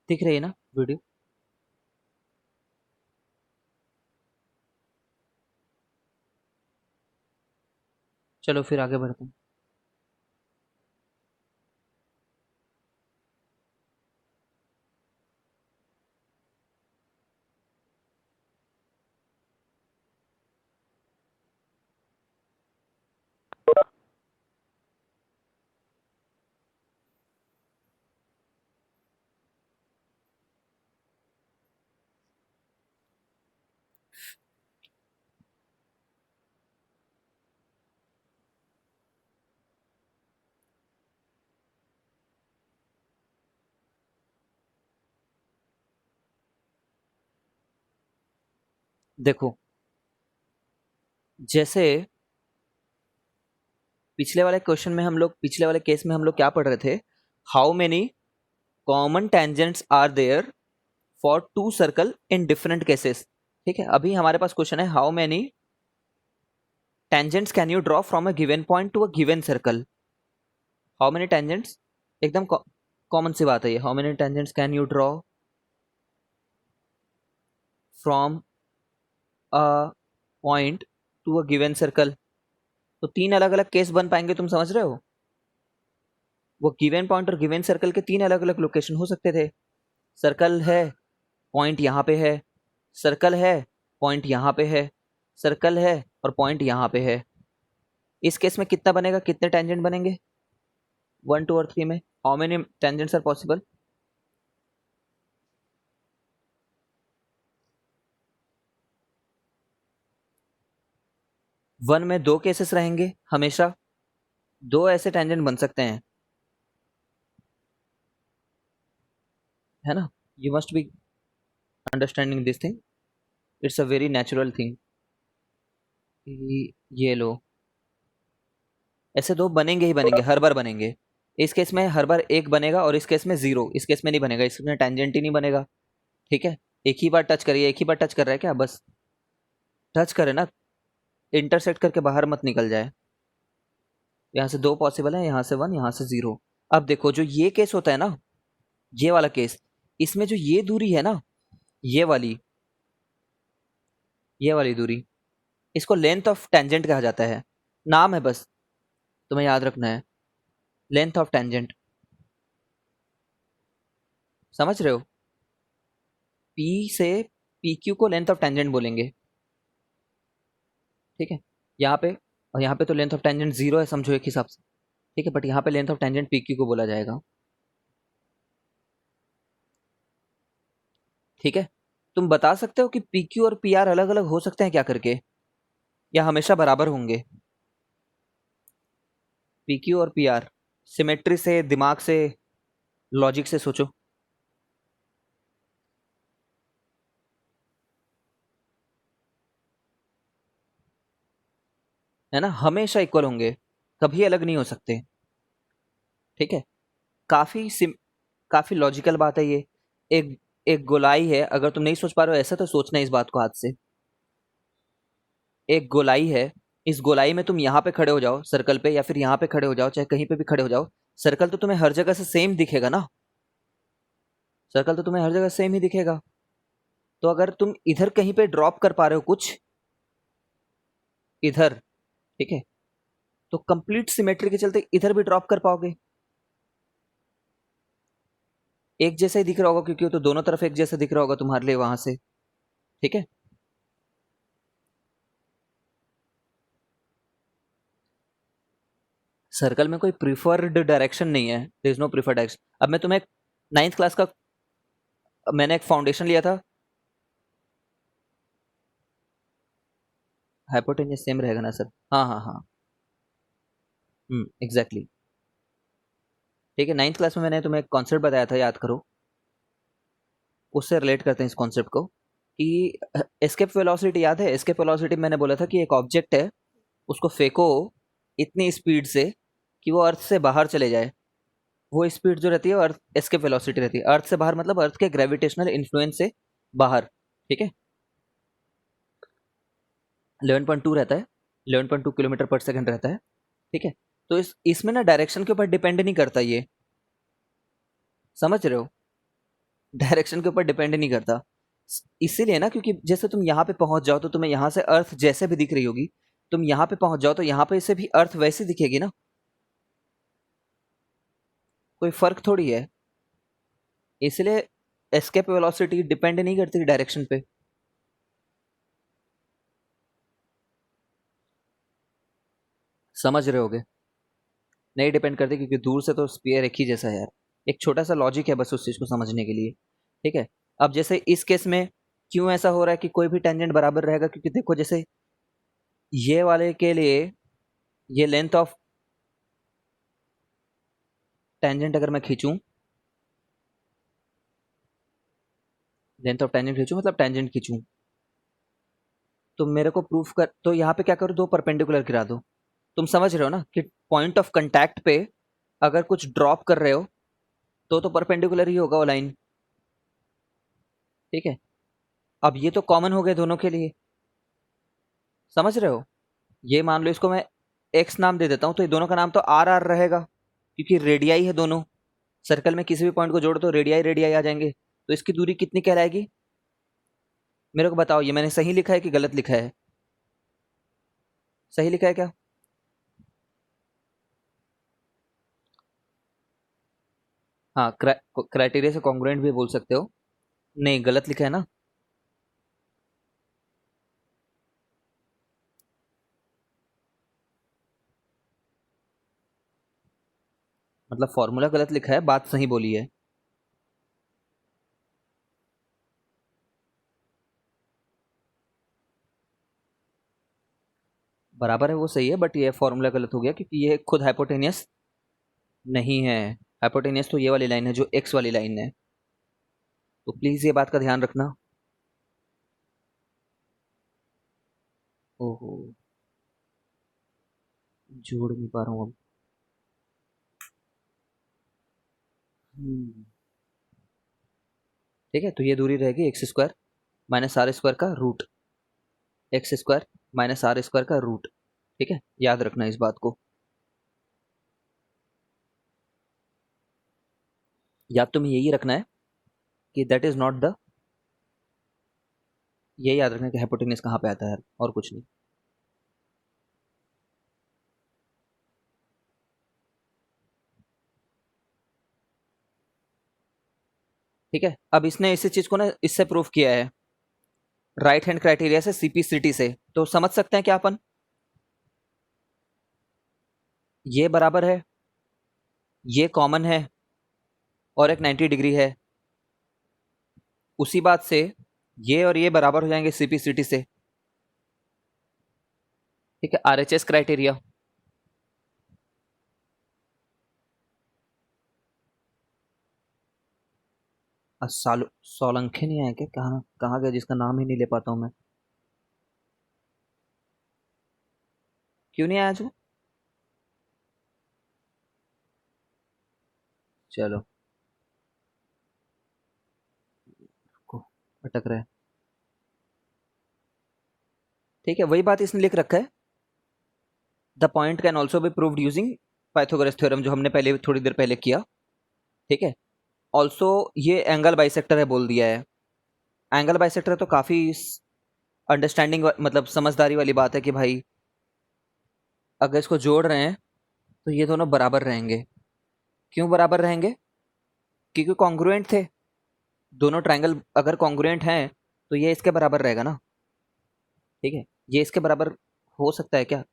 दिख रही है ना वीडियो? चलो फिर आगे बढ़ते हैं। देखो, जैसे पिछले वाले केस में हम लोग क्या पढ़ रहे थे? How many common tangents are there for two circle in different cases. ठीक है, अभी हमारे पास क्वेश्चन है how many tangents can you draw from a given point to a given circle. How many tangents, एकदम कॉमन सी बात है ये। How many tangents can you draw from a point to a given circle. तो तीन अलग अलग case बन पाएंगे, तुम समझ रहे हो? वो गिवन पॉइंट और गिवन सर्कल के तीन अलग अलग लोकेशन हो सकते थे। सर्कल है, पॉइंट यहाँ पे है, सर्कल है, पॉइंट यहाँ पे है, सर्कल है और पॉइंट यहाँ पे है। इस केस में कितना बनेगा, कितने टेंजेंट बनेंगे? 1 2 और 3 में how many tangents are possible? One में दो केसेस रहेंगे हमेशा, दो ऐसे टेंजेंट बन सकते हैं, है ना? You must be understanding this thing, it's a very natural thing. ये लो, ऐसे दो बनेंगे ही बनेंगे, हर बार बनेंगे। इस केस में हर बार एक बनेगा और इस केस में जीरो, इस केस में नहीं बनेगा, इसमें टेंजेंट ही नहीं बनेगा। ठीक है, एक ही बार टच करिए, एक ही बार टच कर रहा है क्या, बस टच करे ना, इंटरसेक्ट करके बाहर मत निकल जाए। यहाँ से दो पॉसिबल है, यहाँ से वन, यहाँ से जीरो। अब देखो, जो ये केस होता है ना, ये वाला केस, इसमें जो ये दूरी है ना, ये वाली, ये वाली दूरी, इसको लेंथ ऑफ टेंजेंट कहा जाता है। नाम है बस, तुम्हें याद रखना है, लेंथ ऑफ टेंजेंट। समझ रहे हो? पी से पी क्यू को लेंथ ऑफ टेंजेंट बोलेंगे। ठीक है, यहाँ पे और यहाँ पे तो लेंथ ऑफ टेंजेंट जीरो है, समझो एक हिसाब से। ठीक है, बट यहाँ पे length of tangent P Q को बोला जाएगा। ठीक है, तुम बता सकते हो कि पी क्यू और पी आर अलग अलग हो सकते हैं क्या करके, या हमेशा बराबर होंगे? पी क्यू और पी आर, सिमेट्री से, दिमाग से, लॉजिक से सोचो। है ना, हमेशा इक्वल होंगे, कभी अलग नहीं हो सकते। ठीक है, काफी काफी लॉजिकल बात है ये। एक एक गोलाई है, अगर तुम नहीं सोच पा रहे हो ऐसा, तो सोचना इस बात को हाथ से। एक गोलाई है, इस गोलाई में तुम यहाँ पे खड़े हो जाओ सर्कल पे, या फिर यहाँ पे खड़े हो जाओ, चाहे कहीं पे भी खड़े हो जाओ, सर्कल तो तुम्हें हर जगह से सेम दिखेगा ना। सर्कल तो तुम्हें हर जगह सेम ही दिखेगा। तो अगर तुम इधर कहीं पे ड्रॉप कर पा रहे हो कुछ, इधर, ठीक है, तो कंप्लीट सिमेट्री के चलते इधर भी ड्रॉप कर पाओगे। एक जैसा ही दिख रहा होगा, क्योंकि वो तो दोनों तरफ एक जैसा दिख रहा होगा तुम्हारे लिए वहां से। ठीक है, सर्कल में कोई प्रिफर्ड डायरेक्शन नहीं है, there is no preferred direction. अब मैं तुम्हें नाइन्थ क्लास का, मैंने एक फाउंडेशन लिया था, हाइपोटेन्यूज सेम रहेगा ना सर? हाँ हाँ हाँ, एग्जैक्टली। ठीक है, नाइन्थ क्लास में मैंने तुम्हें एक कॉन्सेप्ट बताया था, याद करो, उससे रिलेट करते हैं इस कॉन्सेप्ट को, कि एस्केप वेलोसिटी याद है? एस्केप वेलोसिटी मैंने बोला था कि एक ऑब्जेक्ट है, उसको फेंको इतनी स्पीड से कि वो अर्थ से बाहर चले जाए। वो स्पीड जो रहती है, वो अर्थ एस्केप वेलोसिटी रहती है। अर्थ से बाहर मतलब अर्थ के ग्रेविटेशनल इन्फ्लुएंस से बाहर। ठीक है, 11.2 रहता है, 11.2 किलोमीटर पर सेकंड रहता है। ठीक है, तो इसमें ना डायरेक्शन के ऊपर डिपेंड नहीं करता ये, समझ रहे हो? डायरेक्शन के ऊपर डिपेंड नहीं करता। इसीलिए ना, क्योंकि जैसे तुम यहाँ पे पहुंच जाओ तो तुम्हें यहाँ से अर्थ जैसे भी दिख रही होगी, तुम यहाँ पे पहुंच जाओ तो यहाँ पे से भी अर्थ वैसी दिखेगी ना, कोई फर्क थोड़ी है। इसलिए एस्केप वेलोसिटी डिपेंड नहीं करती डायरेक्शन पे। समझ रहे होगे? नहीं डिपेंड करती, क्योंकि दूर से तो स्पीयर एक ही जैसा है यार। एक छोटा सा लॉजिक है बस उस चीज को समझने के लिए। ठीक है। अब जैसे इस केस में क्यों ऐसा हो रहा है कि कोई भी टेंजेंट बराबर रहेगा, क्योंकि देखो जैसे ये वाले के लिए ये लेंथ ऑफ टेंजेंट अगर मैं खींचूं, लेंथ ऑफ टेंजेंट खींचूं मतलब टेंजेंट खींचूं, तो मेरे को प्रूफ कर, तो यहाँ पे क्या करो, दो परपेंडिकुलर गिरा दो। तुम समझ रहे हो ना कि पॉइंट ऑफ कांटेक्ट पे अगर कुछ ड्रॉप कर रहे हो तो परपेंडिकुलर ही होगा वो लाइन। ठीक है। अब ये तो कॉमन हो गए दोनों के लिए, समझ रहे हो? ये मान लो इसको मैं एक्स नाम दे देता हूं, तो ये दोनों का नाम तो आर आर रहेगा, क्योंकि रेडियाई है दोनों। सर्कल में किसी भी पॉइंट को जोड़ो तो रेडियाई रेडियाई आ जाएंगे। तो इसकी दूरी कितनी कहलाएगी? मेरे को बताओ, ये मैंने सही लिखा है कि गलत लिखा है? सही लिखा है क्या? हाँ, क्राइटेरिया से कॉन्ग्रुएंट भी बोल सकते हो। नहीं, गलत लिखा है ना। मतलब फॉर्मूला गलत लिखा है, बात सही बोली है। बराबर है वो सही है, बट ये फॉर्मूला गलत हो गया क्योंकि ये खुद हाइपोटेनियस नहीं है। हाइपोटेनियस तो ये वाली लाइन है जो एक्स वाली लाइन है। तो प्लीज ये बात का ध्यान रखना। ओहो, जोड़ नहीं पा रहा हूँ अब। ठीक है, तो ये दूरी रहेगी x square minus r square का root. X square minus r square का रूट। ठीक है, याद रखना इस बात को। या तुम्हें यही रखना है कि दैट इज नॉट द, ये याद रखना कि हाइपोटेनियस कहाँ पे आता है, और कुछ नहीं। ठीक है। अब इसने इसी चीज को ना इससे प्रूव किया है, राइट हैंड क्राइटेरिया से, सीपीसीटी से। तो समझ सकते हैं क्या अपन, ये बराबर है, ये कॉमन है, और एक 90 डिग्री है। उसी बात से ये और ये बराबर हो जाएंगे सीपीसीटी से। ठीक है, आरएचएस क्राइटेरिया। सोलंखे नहीं आया क्या? कहाँ कहाँ गया जिसका नाम ही नहीं ले पाता हूँ मैं? क्यों नहीं आया जो? चलो, को अटक रहा है। ठीक है, वही बात इसने लिख रखा है, the point can also be proved using Pythagoras theorem, जो हमने पहले थोड़ी देर पहले किया। ठीक है। ऑल्सो ये एंगल बाइसेक्टर है बोल दिया है। एंगल बाइसेक्टर है तो काफी अंडरस्टैंडिंग मतलब समझदारी वाली बात है कि भाई अगर इसको जोड़ रहे हैं तो ये दोनों बराबर रहेंगे। क्यों बराबर रहेंगे? क्योंकि कॉन्ग्रुएंट थे दोनों ट्रायंगल। अगर कॉन्ग्रुएंट हैं तो ये इसके बराबर रहेगा ना। ठीक है, ये इसके बराबर हो सकता है क्या?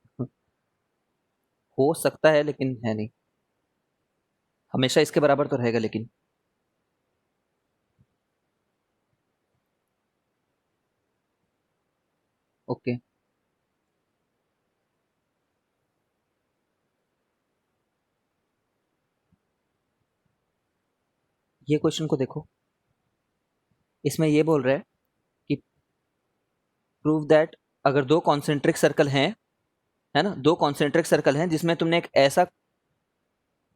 हो सकता है लेकिन है नहीं, हमेशा इसके बराबर तो रहेगा लेकिन। ओके। ये क्वेश्चन को देखो, इसमें ये बोल रहा है कि प्रूव दैट, अगर दो कॉन्सेंट्रिक सर्कल हैं, है ना, दो कॉन्सेंट्रिक सर्कल हैं जिसमें तुमने एक ऐसा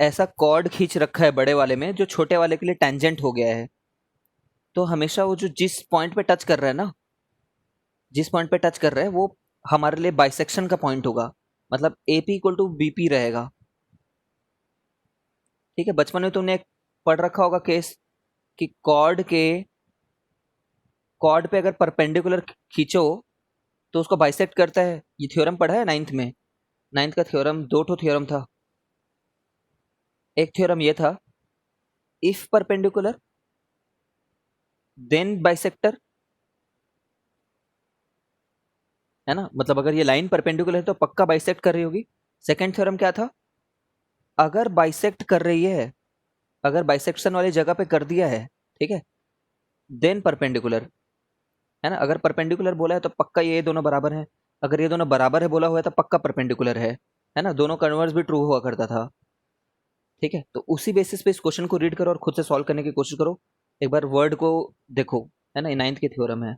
ऐसा कॉर्ड खींच रखा है बड़े वाले में जो छोटे वाले के लिए टेंजेंट हो गया है, तो हमेशा वो जो जिस पॉइंट पे टच कर रहा है ना, जिस पॉइंट पे टच कर रहा है वो हमारे लिए बाइसेक्शन का पॉइंट होगा। मतलब एपी इक्वल टू बीपी रहेगा। ठीक है, बचपन में तुमने एक पढ़ रखा होगा केस, कि कॉर्ड पे अगर परपेंडिकुलर खींचो तो उसको बाइसेक्ट करता है। ये थ्योरम पढ़ा है नाइन्थ में। नाइन्थ का थ्योरम, दो ठो थ्योरम था। एक थ्योरम ये था, इफ परपेंडिकुलर देन बाइसेक्टर, है ना, मतलब अगर ये लाइन परपेंडिकुलर है तो पक्का बाइसेक्ट कर रही होगी। सेकंड थ्योरम क्या था, अगर बाइसेक्ट कर रही है, अगर बाइसेक्शन वाली जगह पे कर दिया है, ठीक है, देन परपेंडिकुलर, है ना, अगर परपेंडिकुलर बोला है तो पक्का ये दोनों बराबर है। अगर ये दोनों बराबर है बोला हुआ है तो पक्का परपेंडिकुलर है ना, दोनों कन्वर्स भी ट्रू हुआ करता था। ठीक है, तो उसी बेसिस पे इस क्वेश्चन को रीड करो और खुद से सॉल्व करने की कोशिश करो। एक बार वर्ड को देखो, है ना, ये नाइन्थ की थ्योरम है।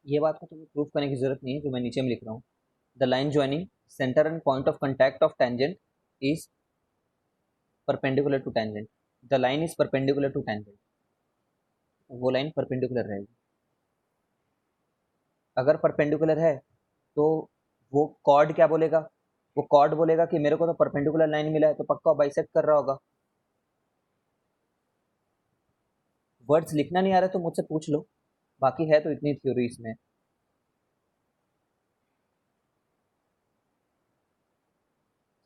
ये बात को तुम्हें प्रूफ करने की जरूरत नहीं है, जो मैं नीचे में लिख रहा हूँ। The line joining centre and point of contact of tangent is perpendicular to tangent. The line is perpendicular to tangent, वो लाइन परपेंडिकुलर रहेगी। अगर परपेंडिकुलर है तो वो कॉर्ड क्या बोलेगा, वो कॉर्ड बोलेगा कि मेरे को तो परपेंडिकुलर लाइन मिला है तो पक्का बाइसेक्ट कर रहा होगा। वर्ड्स लिखना नहीं आ रहा तो मुझसे पूछ लो, बाकी है तो इतनी थ्योरी इसमें।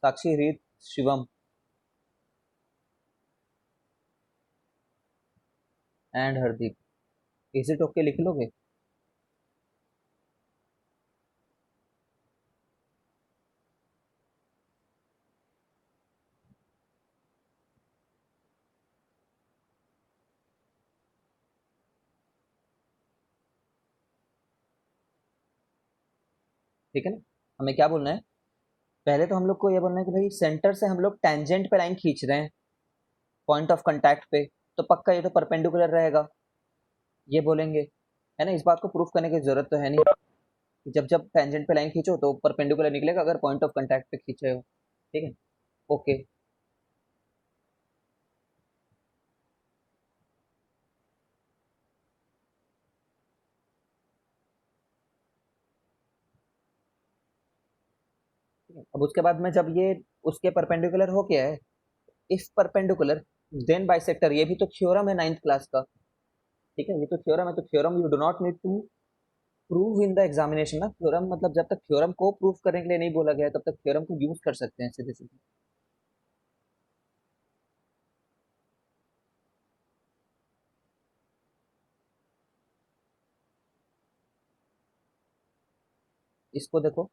साक्षी, रीत, Shivam and Hardeep, is it okay, लिख लोगे? ठीक है ना, हमें क्या बोलना है, पहले तो हम लोग को ये बोलना है कि भाई सेंटर से हम लोग टेंजेंट पे लाइन खींच रहे हैं पॉइंट ऑफ कांटेक्ट पे, तो पक्का ये तो परपेंडिकुलर रहेगा, ये बोलेंगे। है ना, इस बात को प्रूफ करने की जरूरत तो है नहीं कि जब जब टेंजेंट पे लाइन खींचो तो परपेंडिकुलर निकलेगा अगर पॉइंट ऑफ कांटेक्ट पे खींच रहे हो। ठीक है, ओके। ठीक है, अब उसके बाद में जब ये उसके परपेंडिकुलर हो गया है, इफ परपेंडिकुलर देन बाइसेक्टर, ये भी तो थ्योरम है नाइन्थ क्लास का। ठीक है, ये तो थ्योरम है, तो theorem you do not need to prove in the examination ना, थ्योरम मतलब जब तक थ्योरम को प्रूव करने के लिए नहीं बोला गया है, तब तक थ्योरम को यूज कर सकते हैं सीधे सीधे। इसको देखो,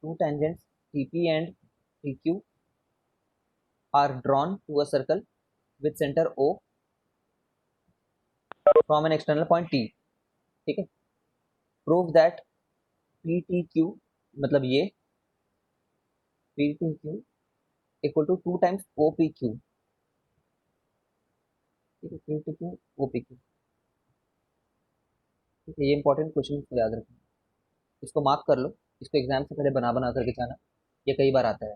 two tangents TP and TQ are drawn to a circle with centre O from an external point T। ठीक है, प्रूव दैट PTQ, मतलब ये PTQ equal to 2 times OPQ। ठीक है, PTQ OPQ। ठीक है, ये इंपॉर्टेंट क्वेश्चन को याद रखना, इसको मार्क कर लो, इसको एग्जाम से पहले बना बना करके जाना, ये कई बार आता है।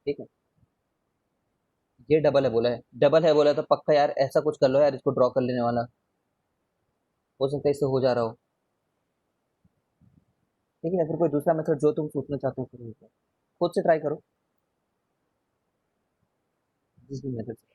ठीक है, ये डबल है बोला है, डबल है बोला है, तो पक्का यार ऐसा कुछ कर लो यार, इसको ड्रॉ कर लेने वाला, हो सकता है इससे हो जा रहा हो। ठीक है, या फिर कोई दूसरा मेथड जो तुम सोचना चाहते हो करो, खुद से ट्राई करो, जिस भी मेथड से।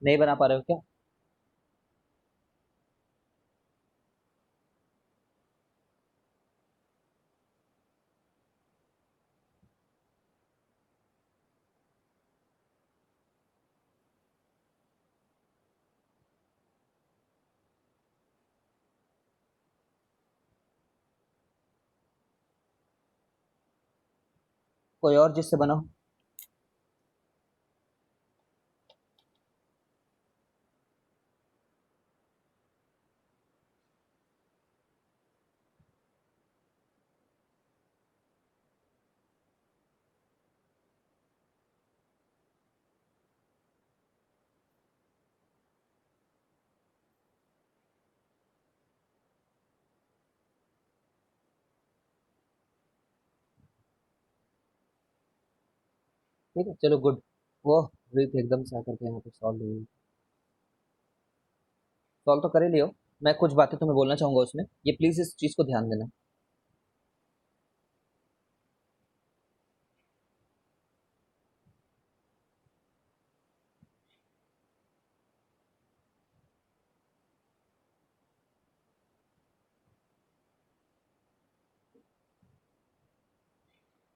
नहीं बना पा रहे हो क्या? कोई और जिससे बनाओ। ठीक है, चलो गुड। वो रीत एकदम से आकर के यहाँ पे सॉल्व हुई, सॉल्व तो कर ही लियो। मैं कुछ बातें तुम्हें बोलना चाहूंगा उसमें, ये प्लीज इस चीज को ध्यान देना।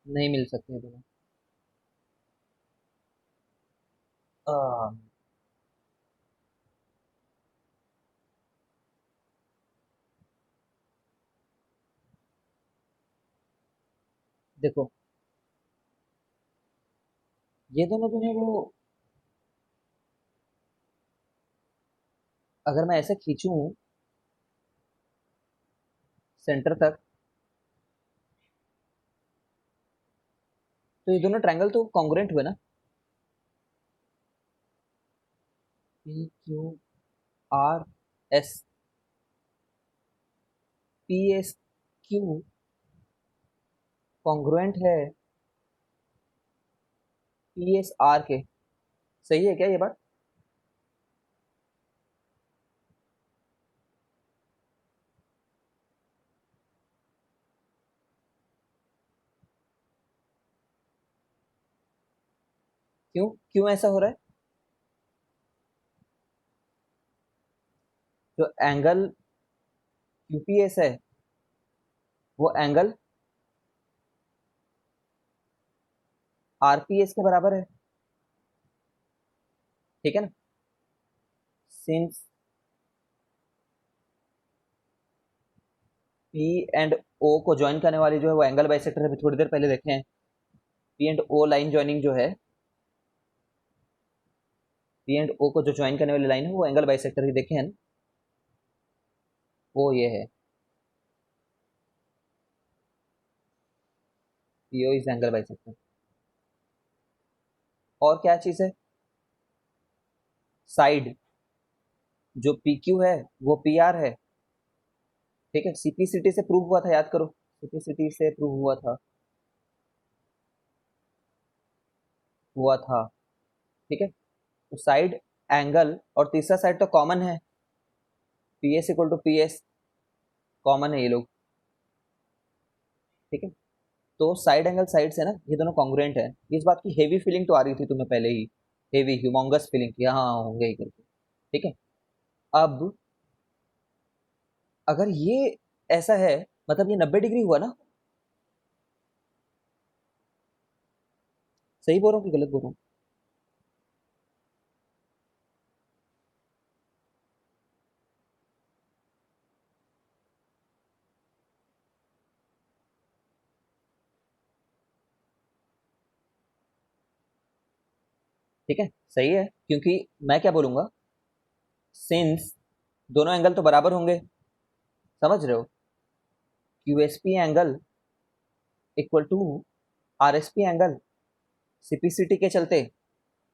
नहीं मिल सकते दोनों। आ, देखो, ये दोनों जो है वो, अगर मैं ऐसे खींचूं सेंटर तक, तो ये दोनों ट्रायंगल तो कॉन्ग्रुएंट हुए ना। P Q R S, P S Q congruent है पी एस आर के। सही है क्या ये बात? क्यों क्यों ऐसा हो रहा है? जो एंगल यूपीएस है, वो एंगल आरपीएस के बराबर है। ठीक है ना? सिंस पी एंड ओ को ज्वाइन करने वाली जो है वो एंगल बाइसेक्टर है, अभी थोड़ी देर पहले देखे हैं। P and O line joining जो है, पी एंड ओ को जो ज्वाइन करने वाली लाइन है वो एंगल बाइसेक्टर ही देखे हैं ना? वो ये है, पीओ इज एंगल बाइसेक्टर। और क्या चीज है? साइड, जो पी क्यू है वो पी आर है। ठीक है, सीपीसीटी से प्रूव हुआ था, याद करो, सीपीसीटी से प्रूव हुआ था। ठीक है, तो साइड, एंगल और तीसरा साइड तो कॉमन है, P S equal to P S, common है ये लोग। ठीक है, तो साइड एंगल साइड से ना ये दोनों कॉन्ग्रुएंट है। इस बात की हेवी फीलिंग तो आ रही थी तुम्हें पहले ही, हेवी ह्यूमंगस फीलिंग की, हाँ होंगे ही करके। ठीक है, अब अगर ये ऐसा है, मतलब ये 90 डिग्री हुआ ना? सही बोल रहा हूँ कि गलत बोल रहा हूँ? ठीक है, सही है, क्योंकि मैं क्या बोलूंगा, सिंस दोनों एंगल तो बराबर होंगे, समझ रहे हो, USP angle equal to RSP angle, CPCT के चलते,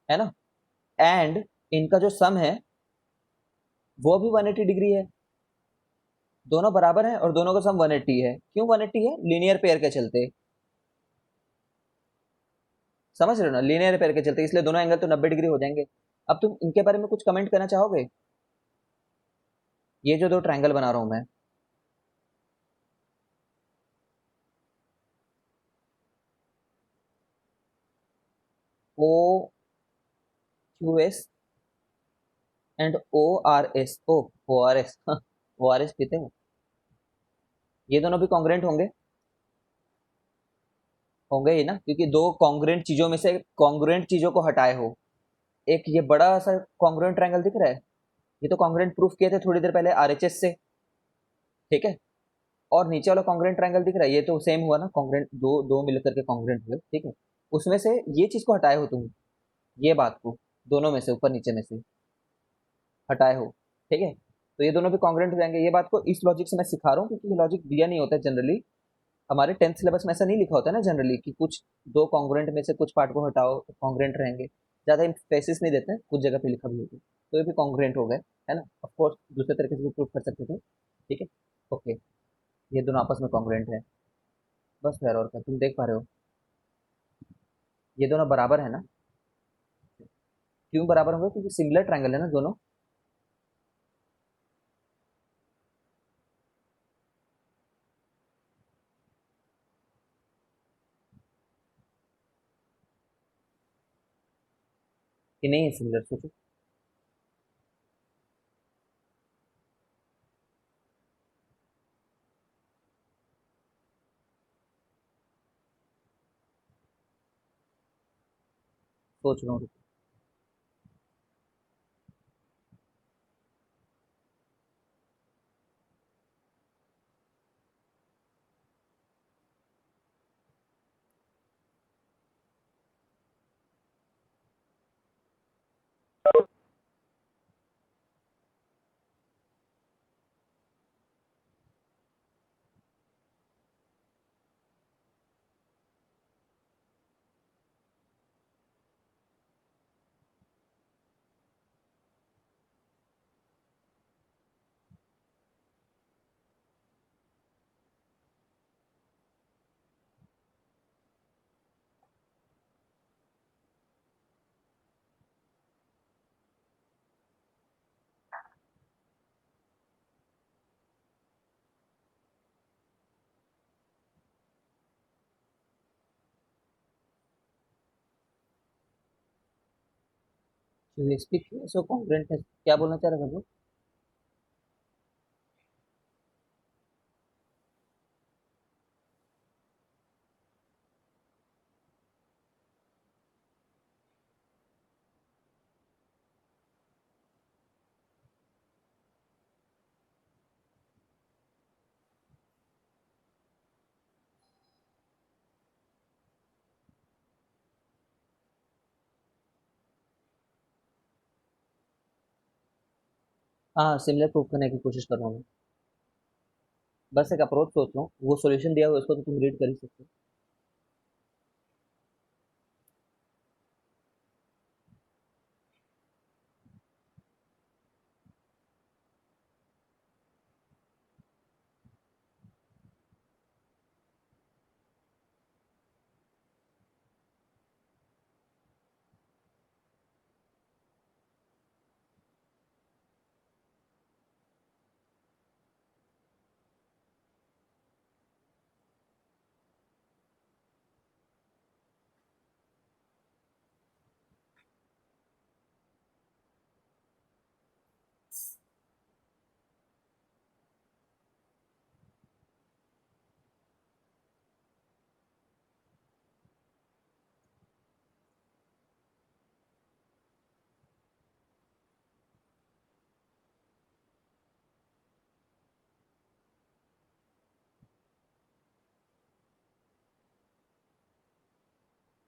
है ना? एंड इनका जो सम है वो भी 180 डिग्री है। दोनों बराबर हैं और दोनों का सम 180 है। क्यों 180 है? लीनियर पेयर के चलते। समझ रहे हो ना, लीनियर पेयर के चलते, इसलिए दोनों एंगल तो 90 डिग्री हो जाएंगे। अब तुम इनके बारे में कुछ कमेंट करना चाहोगे? ये जो दो ट्रायंगल बना रहा हूं मैं, O Q S and O R S, O R S, O R S पीते हो, ये दोनों भी कॉन्ग्रुएंट होंगे। होंगे ही ना, क्योंकि दो कॉन्ग्रुएंट चीजों में से कॉन्ग्रुएंट चीजों को हटाए हो। एक ये बड़ा सा कॉन्ग्रुएंट ट्रायंगल दिख रहा है, ये तो कॉन्ग्रुएंट प्रूफ किए थे थोड़ी देर पहले आरएचएस से। ठीक है, और नीचे वाला कॉन्ग्रुएंट ट्रायंगल दिख रहा है, ये तो सेम हुआ ना, कॉन्ग्रुएंट, दो दो मिलकर के कॉन्ग्रुएंट हुए। ठीक है, उसमें से ये चीज को हटाए हो तुम, ये बात को, दोनों में से, ऊपर नीचे में से हटाए हो। ठीक है, तो ये दोनों भी कॉन्ग्रुएंट हो जाएंगे। ये बात को इस लॉजिक से मैं सिखा रहा हूँ, क्योंकि ये लॉजिक दिया नहीं होता है जनरली। हमारे 10th सिलेबस में ऐसा नहीं लिखा होता है ना जनरली, कि कुछ दो कॉन्ग्रुएंट में से कुछ पार्ट को हटाओ तो कॉन्ग्रुएंट रहेंगे। ज्यादा एम्फेसिस नहीं देते हैं, कुछ जगह पे लिखा भी होता है। तो ये भी कॉन्ग्रुएंट हो गए, है ना? ऑफ कोर्स दूसरे तरीके से भी प्रूव कर सकते थे। ठीक है, ओके, ये दोनों आपस में कॉन्ग्रुएंट है। बस यार, और क्या तुम देख पा रहे हो, ये दोनों बराबर है ना? क्यों बराबर होंगे? क्योंकि सिमिलर ट्रायंगल है ना दोनों। कि नहीं है सिमिलर, सोचो। सोच रहा हूँ। यूएसपी सो कॉन्ग्रेंट है, क्या बोलना चाह रहे थे वो? हाँ, सिमिलर प्रूफ करने की कोशिश कर रहा हूँ मैं। बस एक अप्रोच सोच रहा हूँ, वो सॉल्यूशन दिया हुआ है, उसको तो तुम रीड कर ही सकते हो।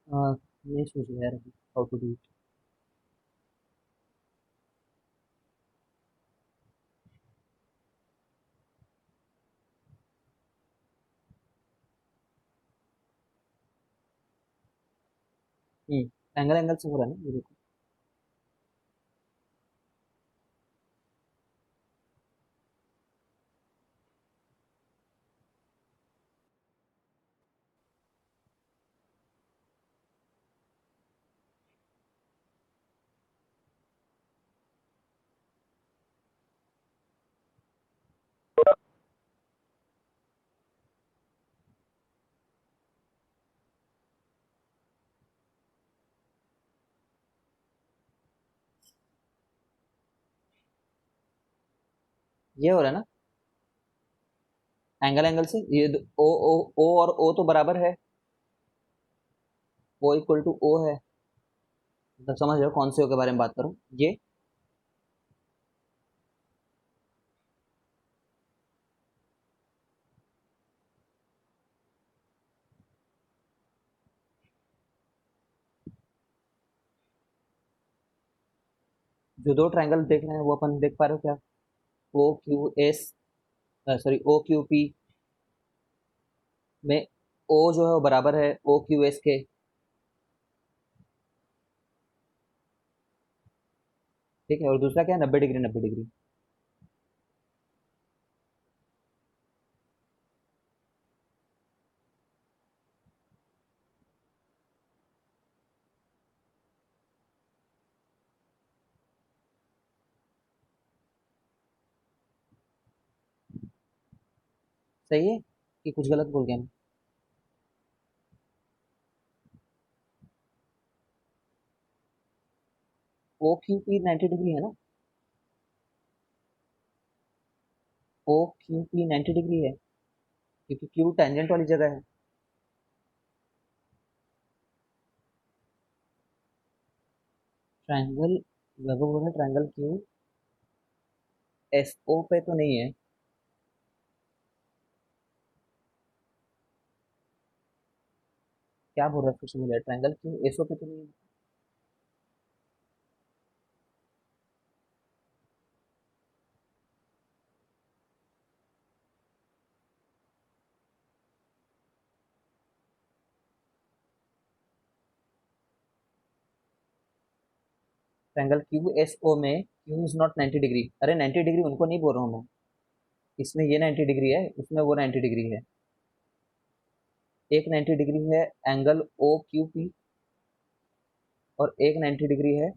हाँ, नहीं सोच रहा यार how to do it. Angle angle से हो रहा है ना, ये देखो। ये हो रहा है ना, एंगल एंगल से ये ओ ओ ओ और ओ तो बराबर है। ओ इक्वल टू ओ है। मतलब समझ रहे हो कौन से ओ के बारे में बात करूं? ये जो दो ट्रायंगल देख रहे हैं वो अपन देख पा रहे हो क्या? O Q S, sorry O Q P में ओ जो है वो बराबर है ओ क्यू एस के। ठीक है, और दूसरा क्या है? 90 डिग्री 90 डिग्री। सही है कि कुछ गलत बोल गया मैं? ओ क्यू पी 90 डिग्री है ना? ओ क्यू पी 90 डिग्री है, क्योंकि क्यू टेंजेंट वाली जगह है। ट्रायंगल, वैभव बोल रहा है ट्रायंगल क्यू एस ओ पे तो नहीं है। क्या बोल रहा है, कुछ बोला ट्रायंगल क्यू एस ओ पे तो नहीं है। ट्रायंगल क्यू एस ओ में क्यू इज नॉट 90 डिग्री। अरे 90 डिग्री उनको नहीं बोल रहा हूँ मैं, इसमें ये 90 डिग्री है, उसमें वो 90 डिग्री है। एक 90 डिग्री है एंगल ओ क्यू पी, और एक 90 डिग्री है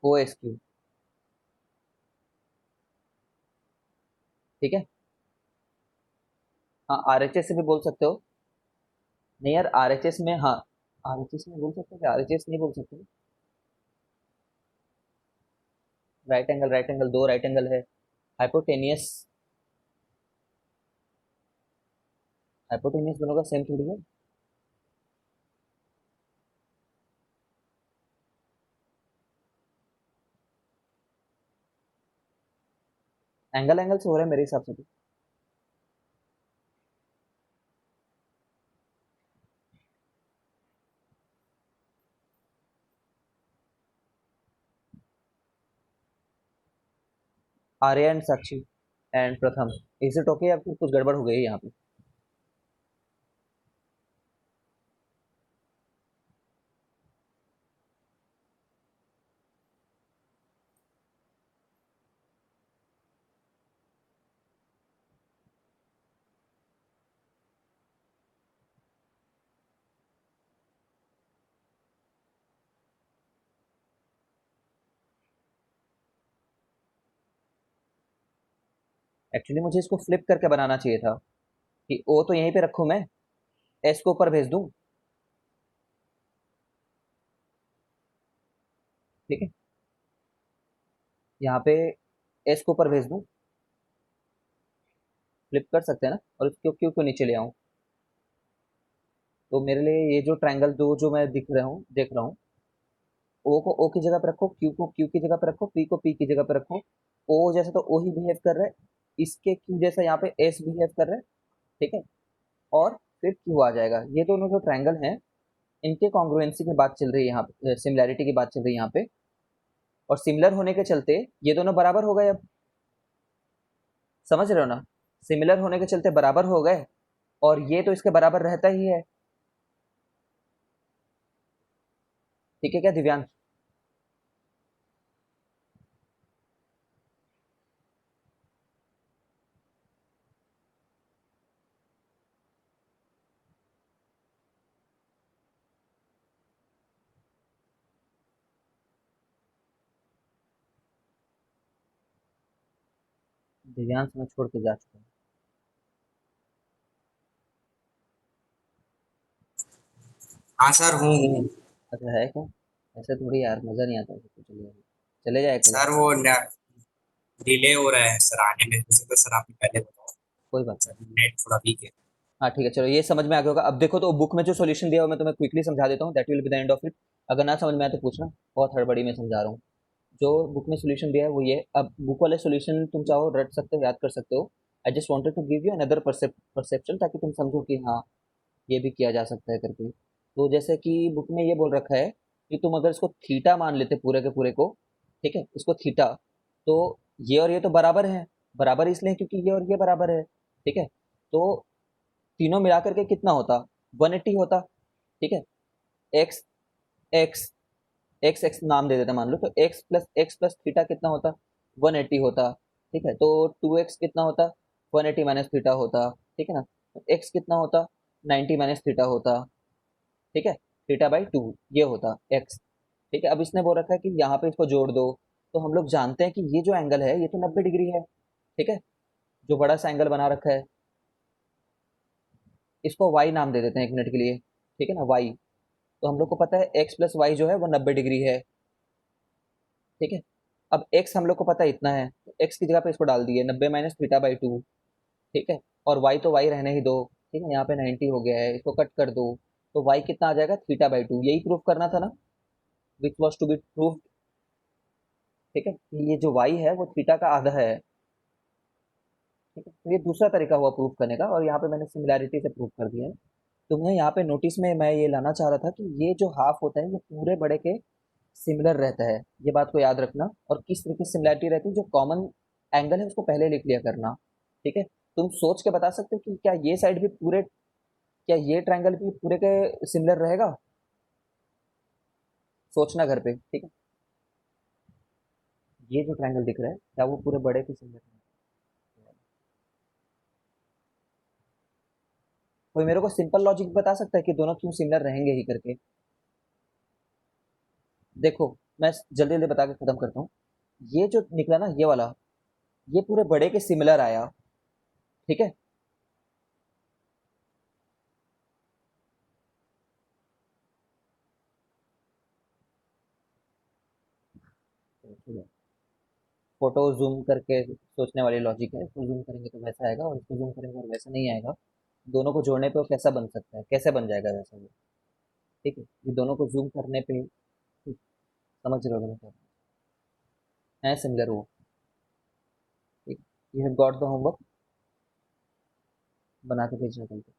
ओ एस क्यू। ठीक है। हाँ आर एच एस से भी बोल सकते हो। नहीं यार आर एच एस में, हाँ आर एच एस में बोल सकते हो क्या, आर एच एस नहीं बोल सकते। राइट एंगल दो राइट एंगल है। हाइपोटेनियस, हाइपोटेनियस दोनों का सेम थोड़ी है। एंगल एंगल से हो रहा है मेरे हिसाब से तो। आर्या एंड साक्षी एंड प्रथम, इज इट ओके या फिर कुछ गड़बड़ हो गई है यहाँ पे। एक्चुअली मुझे इसको फ्लिप करके बनाना चाहिए था, कि ओ तो यहीं पे रखूँ मैं, एस को ऊपर भेज दूँ। ठीक है, यहाँ पे एस को ऊपर भेज दूँ, फ्लिप कर सकते हैं ना, और क्यों क्यों क्यों नीचे ले आऊँ। तो मेरे लिए ये जो ट्रायंगल दो जो मैं दिख रहा हूँ देख रहा हूँ, ओ को ओ की जगह पे रखो, क्यू को क्यू की जगह पे रखो, पी को पी की जगह पे रखो। ओ जैसे तो ओ ही बिहेव कर रहा है, इसके क्यू जैसा यहाँ पे एस बिहेव कर रहा है। ठीक है, और फिर क्यू आ जाएगा। ये दोनों जो ट्रायंगल हैं, इनके कॉन्ग्रुएंसी की बात चल रही है यहाँ पे, सिमिलैरिटी की बात चल रही है यहाँ पे। और सिमिलर होने के चलते ये दोनों बराबर हो गए अब। समझ रहे हो ना, सिमिलर होने के चलते बराबर हो गए, और ये तो इसके बराबर रहता ही है। ठीक है क्या दिव्यांश। दिव्यांश मैं छोड़ के जा चुका हूँ। हाँ सर हूँ। अच्छा है क्या, ऐसे थोड़ी यार मजा नहीं आता है, तो चले जाए, चले जाए अकेले। सर वो डिले हो रहा है सर आने में, हो सकता है सर आपने पहले बताओ। कोई बात सर नहीं। नेट थोड़ा वीक है। हाँ ठीक है, चलो ये समझ में आ गया होगा। अब देखो तो बुक में जो सॉल्यूशन दिया हुआ मैं तुम्हें क्विकली समझा देता हूँ, that will be the end of it. अगर ना समझ में आए तो पूछना, बहुत हड़बड़ी में समझा रहा हूँ। जो बुक में सॉल्यूशन दिया है वो ये, अब बुक वाले सॉल्यूशन तुम चाहो रट सकते हो, याद कर सकते हो। I just wanted to give you another perception, ताकि तुम समझो कि हाँ ये भी किया जा सकता है करके। तो जैसे कि बुक में ये बोल रखा है कि तुम अगर इसको थीटा मान लेते पूरे के पूरे को, ठीक है इसको थीटा, तो ये और ये तो बराबर है। बराबर इसलिए क्योंकि ये और ये बराबर है। ठीक है, तो तीनों मिलाकर के कितना होता, 180 होता। ठीक है, एक्स एक्स एक्स एक्स नाम दे देते मान लो, तो एक्स प्लस थीटा कितना होता, 180 होता। ठीक है, तो 2x कितना होता, 180 माइनस थीटा होता। ठीक है ना, तो x कितना होता, 90 माइनस थीटा होता। ठीक है, थीटा बाई टू ये होता x। ठीक है, अब इसने बोल रखा है कि यहाँ पे इसको जोड़ दो। तो हम लोग जानते हैं कि ये जो एंगल है ये तो 90 डिग्री है। ठीक है, जो बड़ा सा एंगल बना रखा है, इसको y नाम दे देते हैं एक मिनट के लिए। ठीक है ना, y। तो हम लोग को पता है एक्स प्लस वाई जो है वो 90 डिग्री है, ठीक है। अब एक्स हम लोग को पता है इतना है, तो एक्स की जगह पे इसको डाल दिए 90 - थीटा/2, ठीक है। और वाई तो वाई रहने ही दो, ठीक है, यहाँ पे 90 हो गया है, इसको कट कर दो, तो वाई कितना आ जाएगा, थीटा/2। यही प्रूफ करना था ना, which was to be proof, ठीक है। ये जो वाई है वो थीटा का आधा है, ठीक है। तो ये दूसरा तरीका हुआ प्रूफ करने का, और यहाँ पे मैंने सिमिलैरिटी से प्रूफ कर दिया है। तुम्हें यहाँ पे नोटिस में मैं ये लाना चाह रहा था कि ये जो हाफ होता है ये पूरे बड़े के सिमिलर रहता है, ये बात को याद रखना। और किस तरीके से सिमिलैरिटी रहती है, जो कॉमन एंगल है उसको पहले लिख लिया करना, ठीक है। तुम सोच के बता सकते हो कि क्या ये साइड भी पूरे, क्या ये ट्रायंगल भी पूरे के सिमिलर रहेगा, सोचना घर पे, ठीक है। ये जो ट्रायंगल दिख रहा है क्या वो पूरे बड़े के सिमिलर है? कोई मेरे को सिंपल लॉजिक बता सकता है कि दोनों क्यों सिमिलर रहेंगे ही करके? देखो, मैं जल्दी जल्दी बता के खत्म करता हूँ। ये जो निकला ना ये वाला, ये पूरे बड़े के सिमिलर आया, ठीक है। फोटो जूम करके सोचने वाली लॉजिक है, इसको जूम करेंगे तो वैसा आएगा और इसको जूम करेंगे और वैसा नहीं आएगा। दोनों को जोड़ने पे वो कैसा बन सकता है, कैसे बन जाएगा वैसा वो, ठीक है। ये दोनों को जूम करने पे समझ रहे हो क्या है, सिमिलर वो, ठीक। You have got the homework, बना के भेजना कल को।